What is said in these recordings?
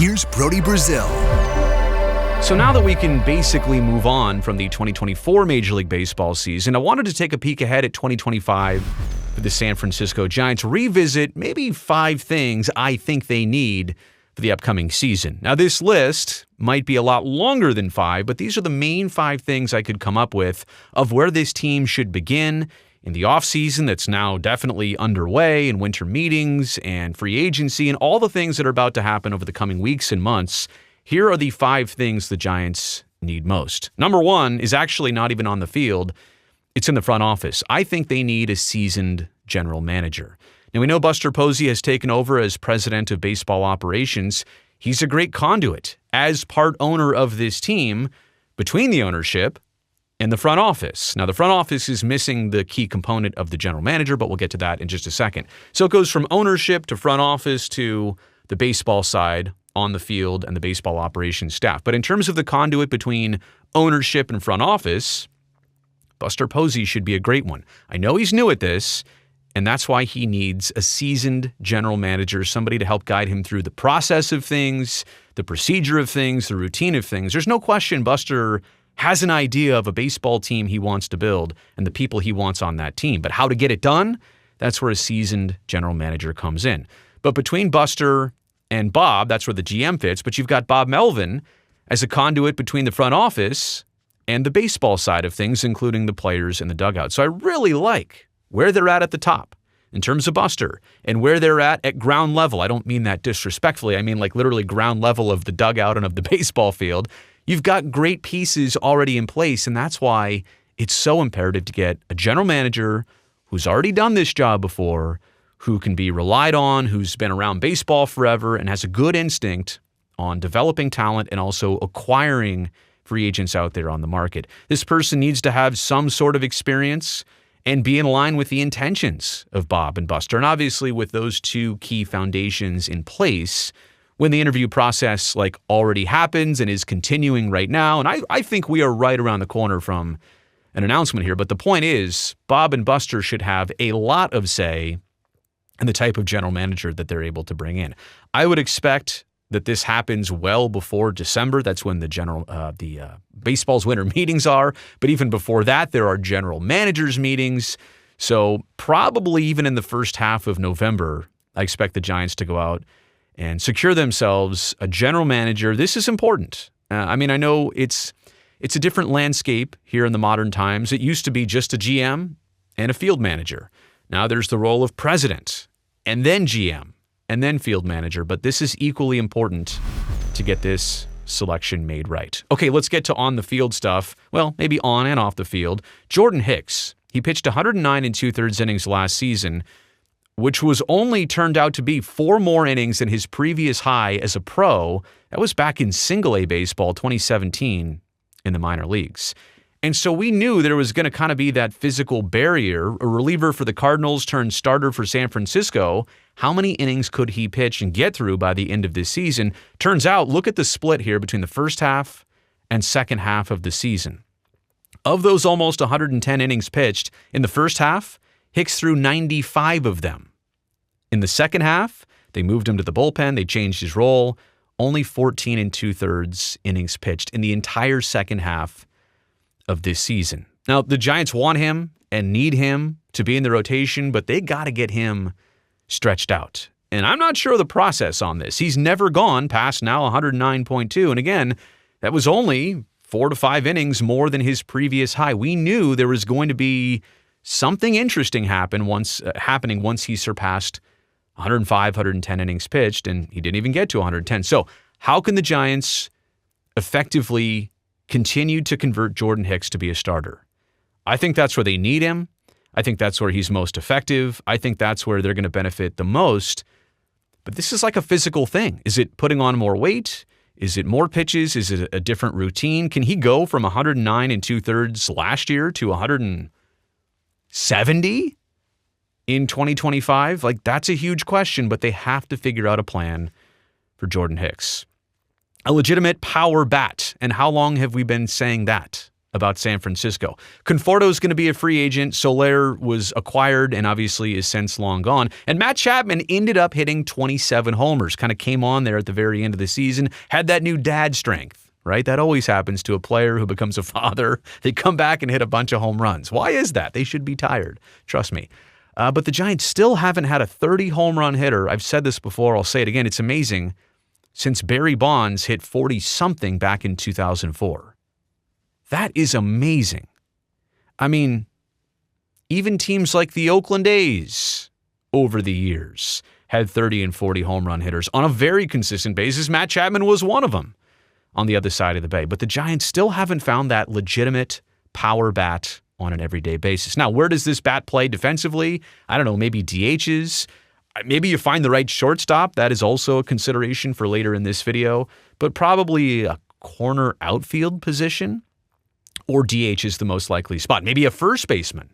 Here's Brody Brazil. So now that we can basically move on from the 2024 Major League Baseball season, I wanted to take a peek ahead at 2025 for the San Francisco Giants, revisit maybe 5 things I think they need for the upcoming season. Now, this list might be a lot longer than 5, but these are the main 5 things I could come up with of where this team should begin in the offseason that's now definitely underway, in winter meetings and free agency and all the things that are about to happen over the coming weeks and months. Here are the 5 things the Giants need most. Number 1 is actually not even on the field. It's in the front office. I think they need a seasoned general manager. Now, we know Buster Posey has taken over as president of baseball operations. He's a great conduit as part owner of this team between the ownership and the front office. Now, the front office is missing the key component of the general manager, but we'll get to that in just a second. So it goes from ownership to front office to the baseball side on the field and the baseball operations staff. But in terms of the conduit between ownership and front office, Buster Posey should be a great one. I know he's new at this, and that's why he needs a seasoned general manager, somebody to help guide him through the process of things, the procedure of things, the routine of things. There's no question Buster has an idea of a baseball team he wants to build and the people he wants on that team. But how to get it done, that's where a seasoned general manager comes in. But between Buster and Bob, that's where the GM fits, but you've got Bob Melvin as a conduit between the front office and the baseball side of things, including the players in the dugout. So I really like where they're at the top in terms of Buster and where they're at ground level. I don't mean that disrespectfully. I mean like literally ground level of the dugout and of the baseball field. You've got great pieces already in place, and that's why it's so imperative to get a general manager who's already done this job before, who can be relied on, who's been around baseball forever and has a good instinct on developing talent and also acquiring free agents out there on the market. This person needs to have some sort of experience and be in line with the intentions of Bob and Buster. And obviously with those 2 key foundations in place, when the interview process already happens and is continuing right now, and I think we are right around the corner from an announcement here, but the point is Bob and Buster should have a lot of say and the type of general manager that they're able to bring in. I would expect that this happens well before December. That's when the baseball's winter meetings are. But even before that, there are general managers meetings. So probably even in the first half of November, I expect the Giants to go out and secure themselves a general manager. This is important. I know it's a different landscape here in the modern times. It used to be just a GM and a field manager. Now there's the role of president, and then GM, and then field manager. But this is equally important to get this selection made right. Okay, let's get to on the field stuff. Well, maybe on and off the field. Jordan Hicks, he pitched 109 2/3 innings last season, which was only turned out to be 4 more innings than his previous high as a pro. That was back in single-A baseball, 2017, in the minor leagues. And so we knew there was going to kind of be that physical barrier. A reliever for the Cardinals turned starter for San Francisco. How many innings could he pitch and get through by the end of this season? Turns out, look at the split here between the first half and second half of the season. Of those almost 110 innings pitched, in the first half, Hicks threw 95 of them. In the second half, they moved him to the bullpen. They changed his role. Only 14 2/3 innings pitched in the entire second half of this season. Now, the Giants want him and need him to be in the rotation, but they got to get him stretched out. And I'm not sure of the process on this. He's never gone past now 109.2. And again, that was only 4 to 5 innings more than his previous high. We knew there was going to be something interesting happening once he surpassed 105, 110 innings pitched, and he didn't even get to 110. So how can the Giants effectively continue to convert Jordan Hicks to be a starter? I think that's where they need him. I think that's where he's most effective. I think that's where they're going to benefit the most. But this is like a physical thing. Is it putting on more weight? Is it more pitches? Is it a different routine? Can he go from 109 2/3 last year to 170 in 2025? That's a huge question, but they have to figure out a plan for Jordan Hicks. A legitimate power bat. And how long have we been saying that? about San Francisco. Conforto's going to be a free agent. Soler was acquired and obviously is since long gone. And Matt Chapman ended up hitting 27 homers, kind of came on there at the very end of the season, had that new dad strength, right? That always happens to a player who becomes a father. They come back and hit a bunch of home runs. Why is that? They should be tired. Trust me. But the Giants still haven't had a 30 home run hitter. I've said this before. I'll say it again. It's amazing. Since Barry Bonds hit 40-something back in 2004. That is amazing. I mean, even teams like the Oakland A's over the years had 30 and 40 home run hitters on a very consistent basis. Matt Chapman was one of them on the other side of the bay. But the Giants still haven't found that legitimate power bat on an everyday basis. Now, where does this bat play defensively? I don't know, maybe DHs. Maybe you find the right shortstop. That is also a consideration for later in this video. But probably a corner outfield position. Or DH is the most likely spot. Maybe a first baseman.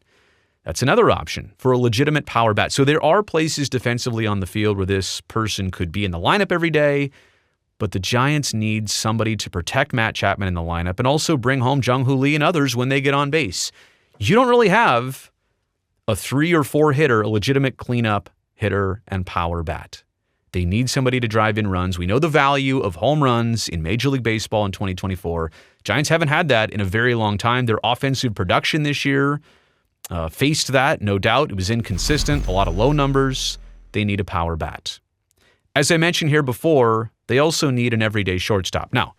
That's another option for a legitimate power bat. So there are places defensively on the field where this person could be in the lineup every day, but the Giants need somebody to protect Matt Chapman in the lineup and also bring home Jung-Hoo Lee and others when they get on base. You don't really have a 3 or 4 hitter, a legitimate cleanup hitter and power bat. They need somebody to drive in runs. We know the value of home runs in Major League Baseball in 2024. Giants haven't had that in a very long time. Their offensive production this year faced that, no doubt. It was inconsistent, a lot of low numbers. They need a power bat. As I mentioned here before, they also need an everyday shortstop. Now,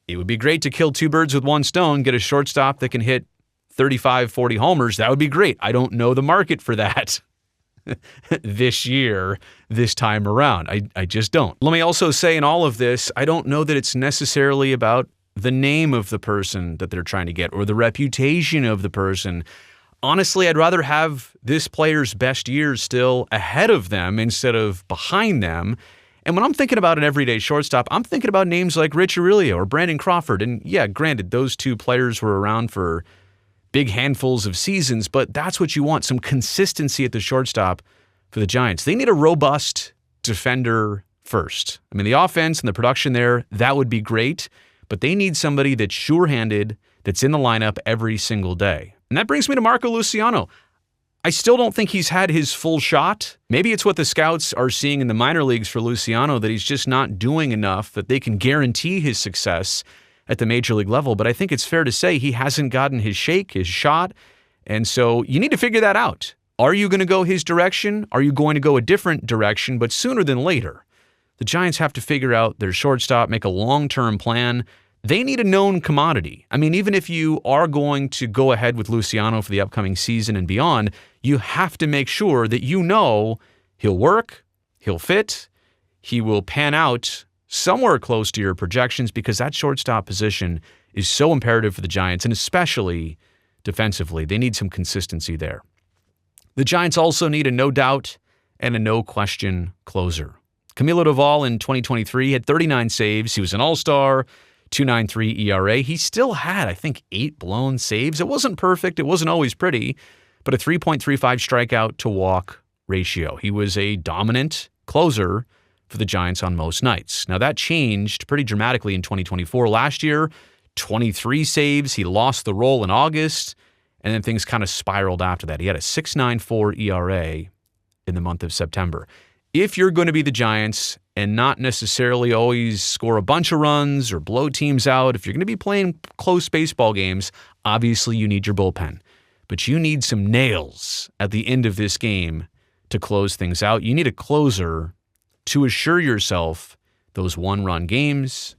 it would be great to kill 2 birds with 1 stone, get a shortstop that can hit 35, 40 homers. That would be great. I don't know the market for that this year, this time around. I just don't. Let me also say in all of this, I don't know that it's necessarily about the name of the person that they're trying to get or the reputation of the person. Honestly, I'd rather have this player's best years still ahead of them instead of behind them. And when I'm thinking about an everyday shortstop, I'm thinking about names like Rich Aurelio or Brandon Crawford. And yeah, granted, those 2 players were around for big handfuls of seasons, but that's what you want, some consistency at the shortstop for the Giants. They need a robust defender first. I mean, the offense and the production there, that would be great, but they need somebody that's sure-handed, that's in the lineup every single day. And that brings me to Marco Luciano. I still don't think he's had his full shot. Maybe it's what the scouts are seeing in the minor leagues for Luciano, that he's just not doing enough, that they can guarantee his success at the major league level. But I think it's fair to say he hasn't gotten his shake, his shot. And so you need to figure that out. Are you going to go his direction? Are you going to go a different direction? But sooner than later, the Giants have to figure out their shortstop, make a long-term plan. They need a known commodity. I mean, even if you are going to go ahead with Luciano for the upcoming season and beyond, you have to make sure that you know he'll work, he'll fit, he will pan out somewhere close to your projections, because that shortstop position is so imperative for the Giants, and especially defensively. They need some consistency there. The Giants also need a no-doubt and a no-question closer. Camilo Doval in 2023 had 39 saves. He was an all-star, 2.93 ERA. He still had, I think, 8 blown saves. It wasn't perfect. It wasn't always pretty, but a 3.35 strikeout to walk ratio. He was a dominant closer for the Giants on most nights. Now, that changed pretty dramatically in 2024. Last year, 23 saves. He lost the role in August, and then things kind of spiraled after that. He had a 6.94 ERA in the month of September. If you're going to be the Giants and not necessarily always score a bunch of runs or blow teams out, if you're going to be playing close baseball games, obviously you need your bullpen. But you need some nails at the end of this game to close things out. You need a closer to assure yourself those one-run games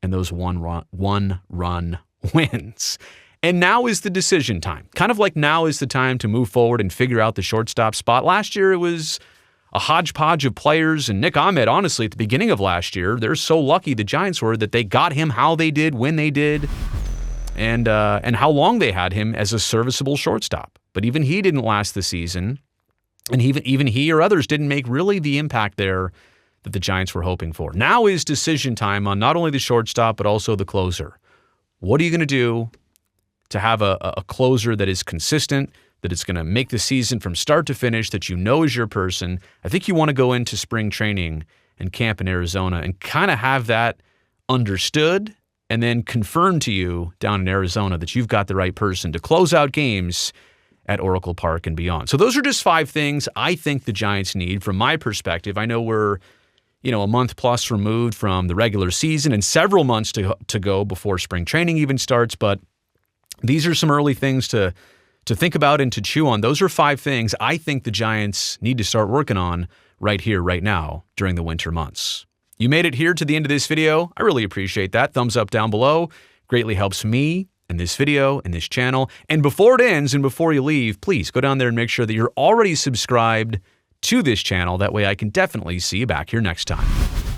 and those one-run wins. And now is the decision time. Kind of like now is the time to move forward and figure out the shortstop spot. Last year, it was a hodgepodge of players, and Nick Ahmed, honestly, at the beginning of last year, they're so lucky, the Giants were, that they got him how they did, when they did, and how long they had him as a serviceable shortstop. But even he didn't last the season, and even he or others didn't make really the impact there that the Giants were hoping for. Now is decision time on not only the shortstop, but also the closer. What are you going to do to have a closer that is consistent, that it's going to make the season from start to finish, that you know is your person? I think you want to go into spring training and camp in Arizona and kind of have that understood and then confirm to you down in Arizona that you've got the right person to close out games at Oracle Park and beyond. So those are just 5 things I think the Giants need from my perspective. I know we're, a month plus removed from the regular season and several months to go before spring training even starts, but these are some early things to think about and to chew on. Those are 5 things I think the Giants need to start working on right here, right now, during the winter months. You made it here to the end of this video. I really appreciate that. Thumbs up down below. Greatly helps me and this video and this channel. And before it ends and before you leave, please go down there and make sure that you're already subscribed to this channel. That way I can definitely see you back here next time.